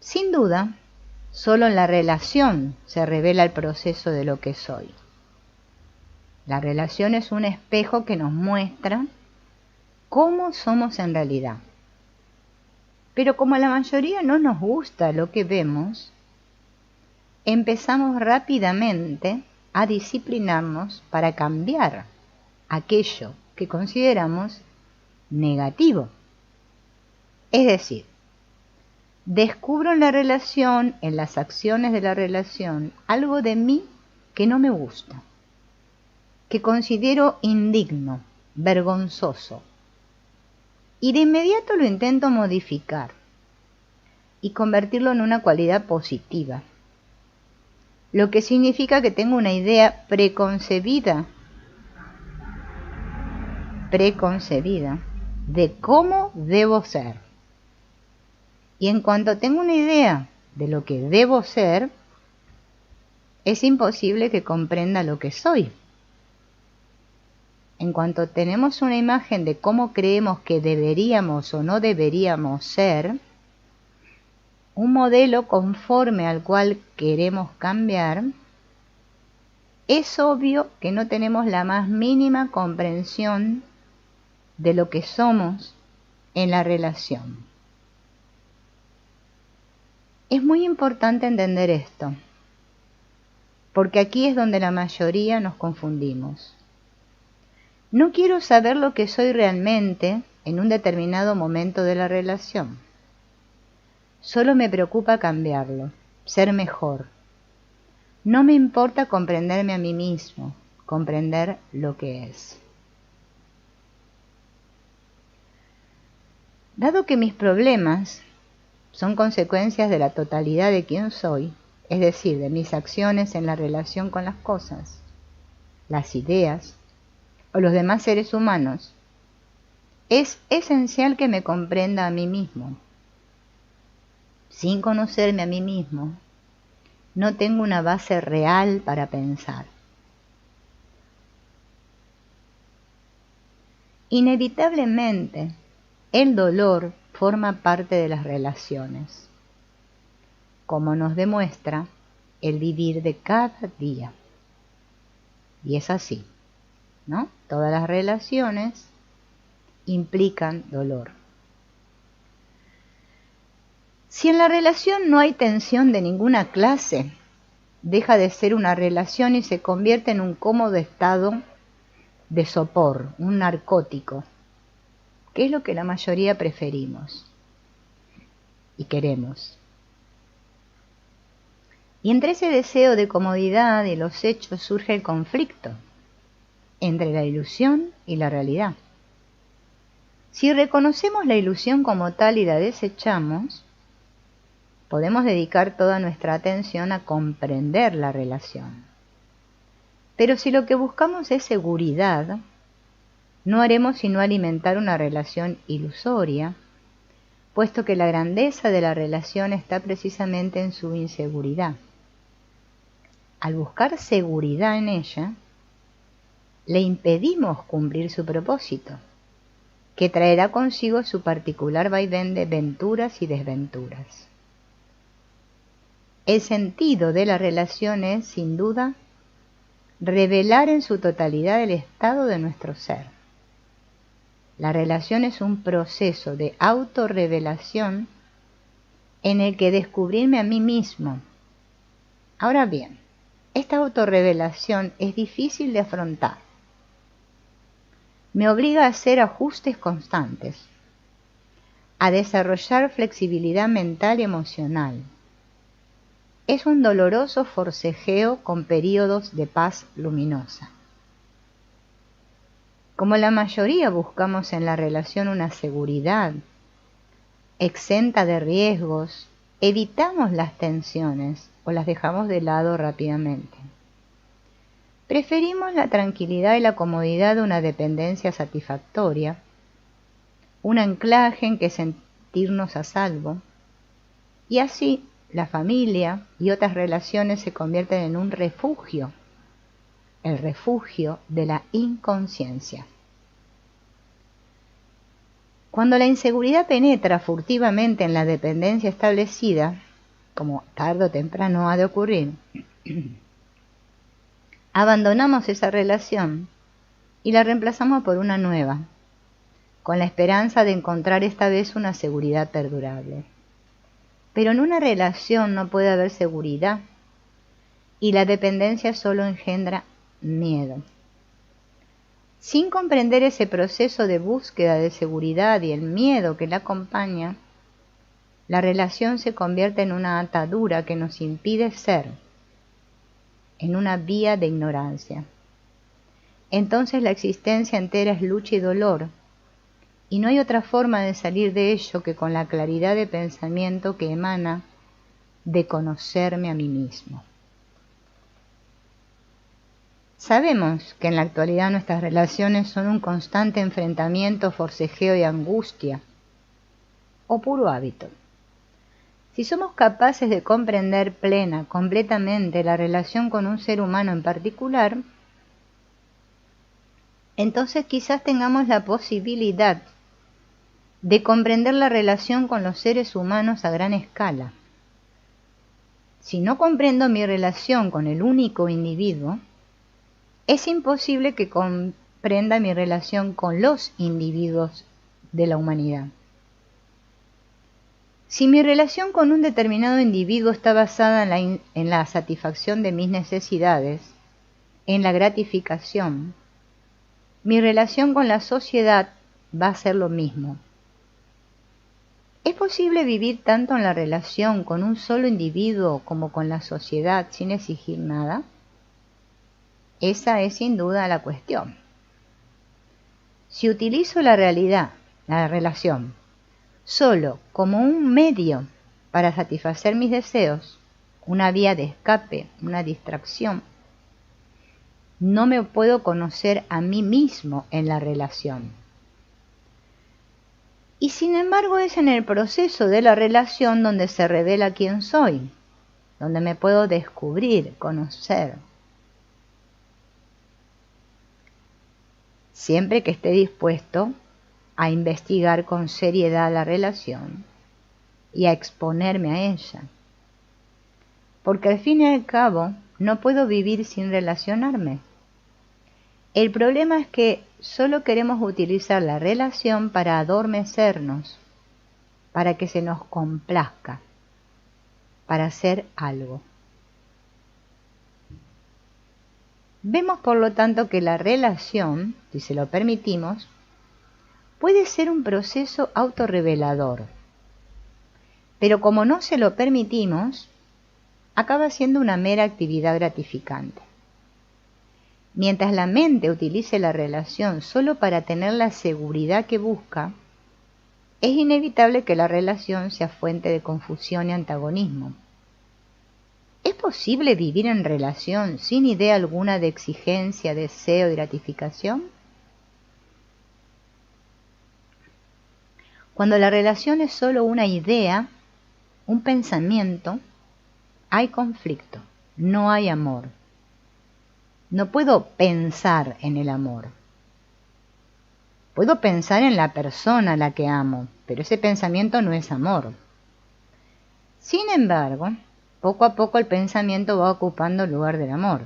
Sin duda, solo en la relación se revela el proceso de lo que soy. La relación es un espejo que nos muestra cómo somos en realidad. Pero como a la mayoría no nos gusta lo que vemos, empezamos rápidamente a disciplinarnos para cambiar aquello que consideramos negativo. Es decir, descubro en la relación, en las acciones de la relación, algo de mí que no me gusta, que considero indigno, vergonzoso, y de inmediato lo intento modificar y convertirlo en una cualidad positiva, lo que significa que tengo una idea preconcebida de cómo debo ser. Y en cuanto tengo una idea de lo que debo ser, es imposible que comprenda lo que soy. En cuanto tenemos una imagen de cómo creemos que deberíamos o no deberíamos ser, un modelo conforme al cual queremos cambiar, es obvio que no tenemos la más mínima comprensión de lo que somos en la relación. Es muy importante entender esto, porque aquí es donde la mayoría nos confundimos. No quiero saber lo que soy realmente en un determinado momento de la relación. Solo me preocupa cambiarlo, ser mejor. No me importa comprenderme a mí mismo, comprender lo que es. Dado que mis problemas son consecuencias de la totalidad de quién soy, es decir, de mis acciones en la relación con las cosas, las ideas o los demás seres humanos, es esencial que me comprenda a mí mismo. Sin conocerme a mí mismo, no tengo una base real para pensar. Inevitablemente, el dolor forma parte de las relaciones, como nos demuestra el vivir de cada día. Y es así, ¿no? Todas las relaciones implican dolor. Si en la relación no hay tensión de ninguna clase, deja de ser una relación y se convierte en un cómodo estado de sopor, un narcótico, que es lo que la mayoría preferimos y queremos. Y entre ese deseo de comodidad y los hechos surge el conflicto entre la ilusión y la realidad. Si reconocemos la ilusión como tal y la desechamos, podemos dedicar toda nuestra atención a comprender la relación. Pero si lo que buscamos es seguridad, no haremos sino alimentar una relación ilusoria, puesto que la grandeza de la relación está precisamente en su inseguridad. Al buscar seguridad en ella, le impedimos cumplir su propósito, que traerá consigo su particular vaivén de venturas y desventuras. El sentido de la relación es, sin duda, revelar en su totalidad el estado de nuestro ser. La relación es un proceso de autorrevelación en el que descubrirme a mí mismo. Ahora bien, esta autorrevelación es difícil de afrontar. Me obliga a hacer ajustes constantes, a desarrollar flexibilidad mental y emocional. Es un doloroso forcejeo con períodos de paz luminosa. Como la mayoría buscamos en la relación una seguridad exenta de riesgos, evitamos las tensiones o las dejamos de lado rápidamente. Preferimos la tranquilidad y la comodidad de una dependencia satisfactoria, un anclaje en que sentirnos a salvo, y así la familia y otras relaciones se convierten en un refugio, el refugio de la inconsciencia. Cuando la inseguridad penetra furtivamente en la dependencia establecida, como tarde o temprano ha de ocurrir, abandonamos esa relación y la reemplazamos por una nueva, con la esperanza de encontrar esta vez una seguridad perdurable. Pero en una relación no puede haber seguridad y la dependencia solo engendra miedo. Sin comprender ese proceso de búsqueda de seguridad y el miedo que la acompaña, la relación se convierte en una atadura que nos impide ser, en una vía de ignorancia. Entonces la existencia entera es lucha y dolor, y no hay otra forma de salir de ello que con la claridad de pensamiento que emana de conocerme a mí mismo. Sabemos que en la actualidad nuestras relaciones son un constante enfrentamiento, forcejeo y angustia, o puro hábito. Si somos capaces de comprender plena, completamente la relación con un ser humano en particular, entonces quizás tengamos la posibilidad de comprender la relación con los seres humanos a gran escala. Si no comprendo mi relación con el único individuo, es imposible que comprenda mi relación con los individuos de la humanidad. Si mi relación con un determinado individuo está basada en la satisfacción de mis necesidades, en la gratificación, mi relación con la sociedad va a ser lo mismo. ¿Es posible vivir tanto en la relación con un solo individuo como con la sociedad sin exigir nada? Esa es sin duda la cuestión. Si utilizo la relación, solo como un medio para satisfacer mis deseos, una vía de escape, una distracción, no me puedo conocer a mí mismo en la relación. Y sin embargo es en el proceso de la relación donde se revela quién soy, donde me puedo descubrir, conocer. Siempre que esté dispuesto a investigar con seriedad la relación y a exponerme a ella. Porque al fin y al cabo no puedo vivir sin relacionarme. El problema es que solo queremos utilizar la relación para adormecernos, para que se nos complazca, para hacer algo. Vemos por lo tanto que la relación, si se lo permitimos, puede ser un proceso autorrevelador, pero como no se lo permitimos, acaba siendo una mera actividad gratificante. Mientras la mente utilice la relación solo para tener la seguridad que busca, es inevitable que la relación sea fuente de confusión y antagonismo. ¿Es posible vivir en relación sin idea alguna de exigencia, deseo y gratificación? Cuando la relación es solo una idea, un pensamiento, hay conflicto, no hay amor. No puedo pensar en el amor. Puedo pensar en la persona a la que amo, pero ese pensamiento no es amor. Sin embargo, poco a poco el pensamiento va ocupando el lugar del amor.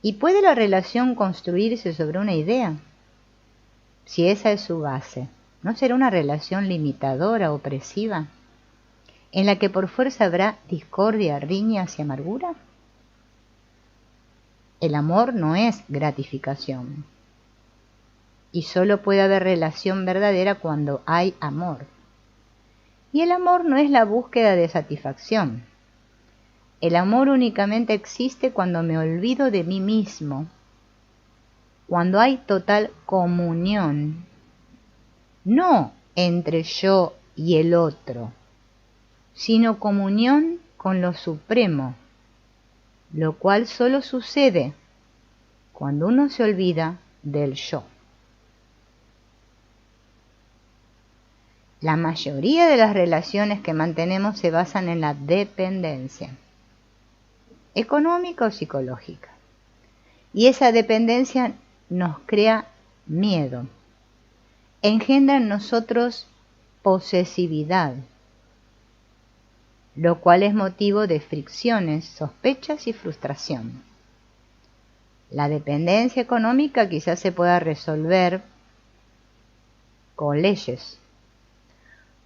¿Y puede la relación construirse sobre una idea? Si esa es su base, ¿no será una relación limitadora, opresiva, en la que por fuerza habrá discordia, riñas y amargura? El amor no es gratificación. Y solo puede haber relación verdadera cuando hay amor. Y el amor no es la búsqueda de satisfacción. El amor únicamente existe cuando me olvido de mí mismo, cuando hay total comunión, no entre yo y el otro, sino comunión con lo supremo, lo cual solo sucede cuando uno se olvida del yo. La mayoría de las relaciones que mantenemos se basan en la dependencia, económica o psicológica. Y esa dependencia nos crea miedo, engendra en nosotros posesividad. lo cual es motivo de fricciones, sospechas y frustración. La dependencia económica quizás se pueda resolver con leyes.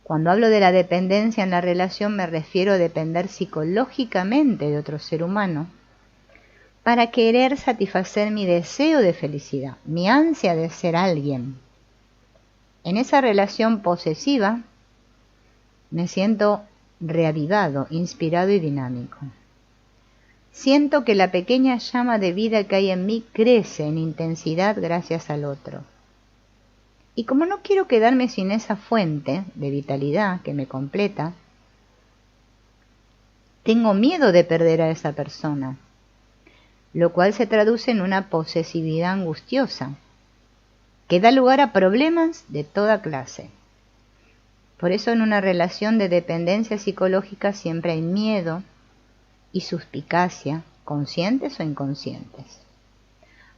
Cuando hablo de la dependencia en la relación me refiero a depender psicológicamente de otro ser humano para querer satisfacer mi deseo de felicidad, mi ansia de ser alguien. En esa relación posesiva me siento reavivado, inspirado y dinámico. Siento que la pequeña llama de vida que hay en mí crece en intensidad gracias al otro. Y como no quiero quedarme sin esa fuente de vitalidad que me completa, tengo miedo de perder a esa persona, lo cual se traduce en una posesividad angustiosa, que da lugar a problemas de toda clase. Por eso en una relación de dependencia psicológica siempre hay miedo y suspicacia, conscientes o inconscientes,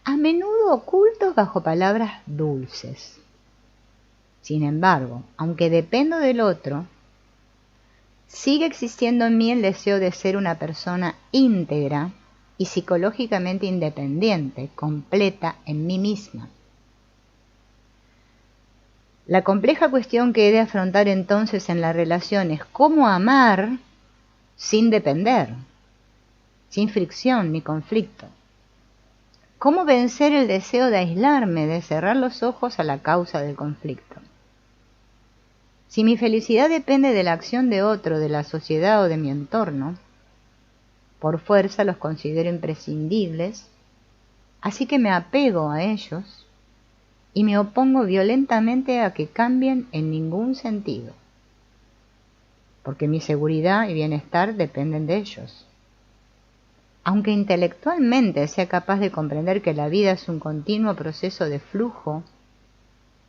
a menudo ocultos bajo palabras dulces. Sin embargo, aunque dependo del otro, sigue existiendo en mí el deseo de ser una persona íntegra y psicológicamente independiente, completa en mí misma. La compleja cuestión que he de afrontar entonces en la relación es cómo amar sin depender, sin fricción ni conflicto. Cómo vencer el deseo de aislarme, de cerrar los ojos a la causa del conflicto. Si mi felicidad depende de la acción de otro, de la sociedad o de mi entorno, por fuerza los considero imprescindibles, así que me apego a ellos y me opongo violentamente a que cambien en ningún sentido, porque mi seguridad y bienestar dependen de ellos. Aunque intelectualmente sea capaz de comprender que la vida es un continuo proceso de flujo,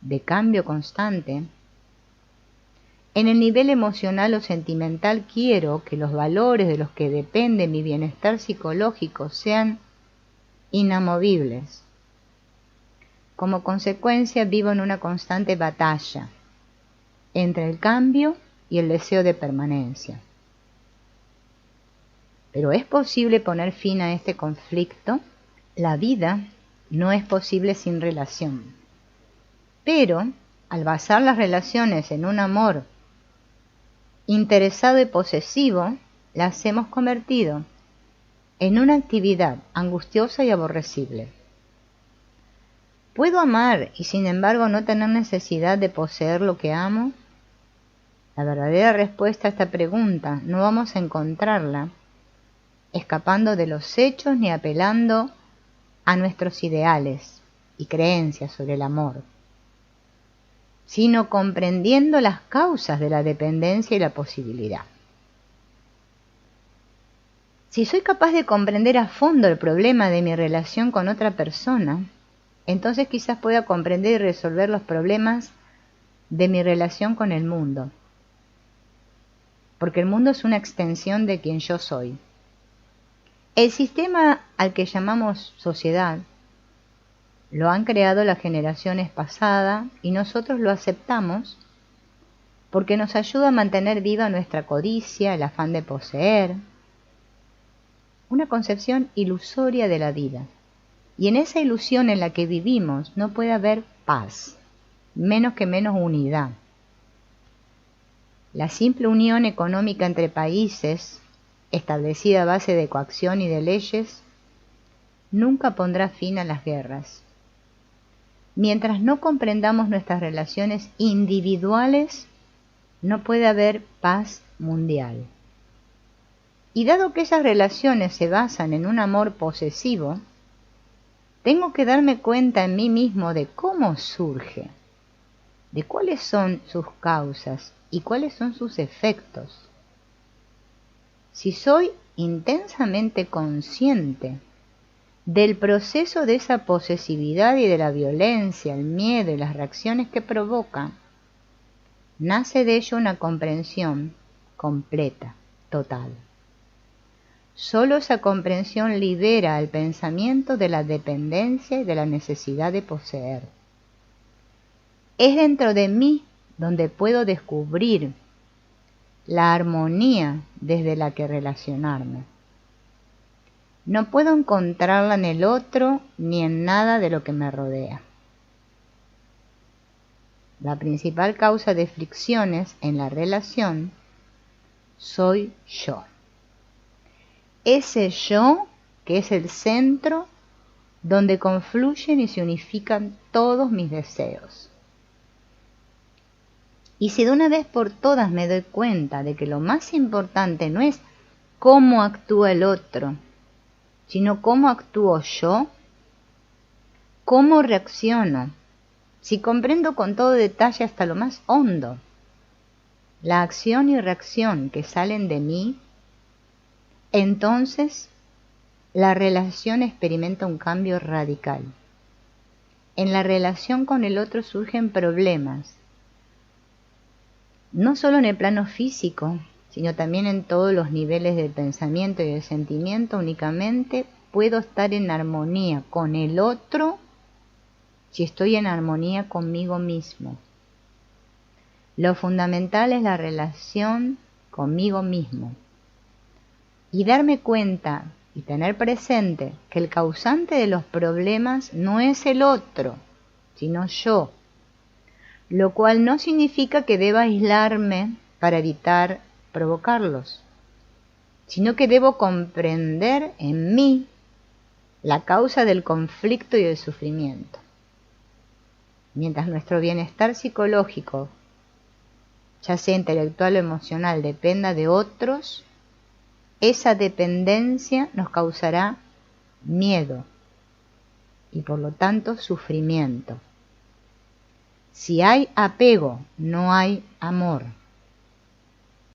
de cambio constante, en el nivel emocional o sentimental quiero que los valores de los que depende mi bienestar psicológico sean inamovibles. Como consecuencia vivo en una constante batalla entre el cambio y el deseo de permanencia. Pero ¿es posible poner fin a este conflicto? La vida no es posible sin relación. Pero al basar las relaciones en un amor interesado y posesivo, las hemos convertido en una actividad angustiosa y aborrecible. ¿Puedo amar y sin embargo no tener necesidad de poseer lo que amo? La verdadera respuesta a esta pregunta no vamos a encontrarla escapando de los hechos ni apelando a nuestros ideales y creencias sobre el amor, sino comprendiendo las causas de la dependencia y la posibilidad. Si soy capaz de comprender a fondo el problema de mi relación con otra persona, entonces quizás pueda comprender y resolver los problemas de mi relación con el mundo, porque el mundo es una extensión de quien yo soy. El sistema al que llamamos sociedad lo han creado las generaciones pasadas y nosotros lo aceptamos porque nos ayuda a mantener viva nuestra codicia, el afán de poseer, una concepción ilusoria de la vida. Y en esa ilusión en la que vivimos no puede haber paz, menos unidad. La simple unión económica entre países, establecida a base de coacción y de leyes, nunca pondrá fin a las guerras. Mientras no comprendamos nuestras relaciones individuales, no puede haber paz mundial. Y dado que esas relaciones se basan en un amor posesivo, tengo que darme cuenta en mí mismo de cómo surge, de cuáles son sus causas y cuáles son sus efectos. Si soy intensamente consciente del proceso de esa posesividad y de la violencia, el miedo y las reacciones que provoca, nace de ello una comprensión completa, total. Solo esa comprensión libera al pensamiento de la dependencia y de la necesidad de poseer. Es dentro de mí donde puedo descubrir la armonía desde la que relacionarme. No puedo encontrarla en el otro ni en nada de lo que me rodea. La principal causa de fricciones en la relación soy yo. Ese yo que es el centro donde confluyen y se unifican todos mis deseos. Y si de una vez por todas me doy cuenta de que lo más importante no es cómo actúa el otro, sino cómo actúo yo, cómo reacciono, si comprendo con todo detalle hasta lo más hondo la acción y reacción que salen de mí, entonces la relación experimenta un cambio radical. En la relación con el otro surgen problemas, no solo en el plano físico, sino también en todos los niveles de pensamiento y de sentimiento. Únicamente puedo estar en armonía con el otro si estoy en armonía conmigo mismo. Lo fundamental es la relación conmigo mismo y darme cuenta y tener presente que el causante de los problemas no es el otro, sino yo, lo cual no significa que deba aislarme para evitar provocarlos, sino que debo comprender en mí la causa del conflicto y del sufrimiento. Mientras nuestro bienestar psicológico, ya sea intelectual o emocional, dependa de otros, esa dependencia nos causará miedo y por lo tanto sufrimiento. Si hay apego, no hay amor.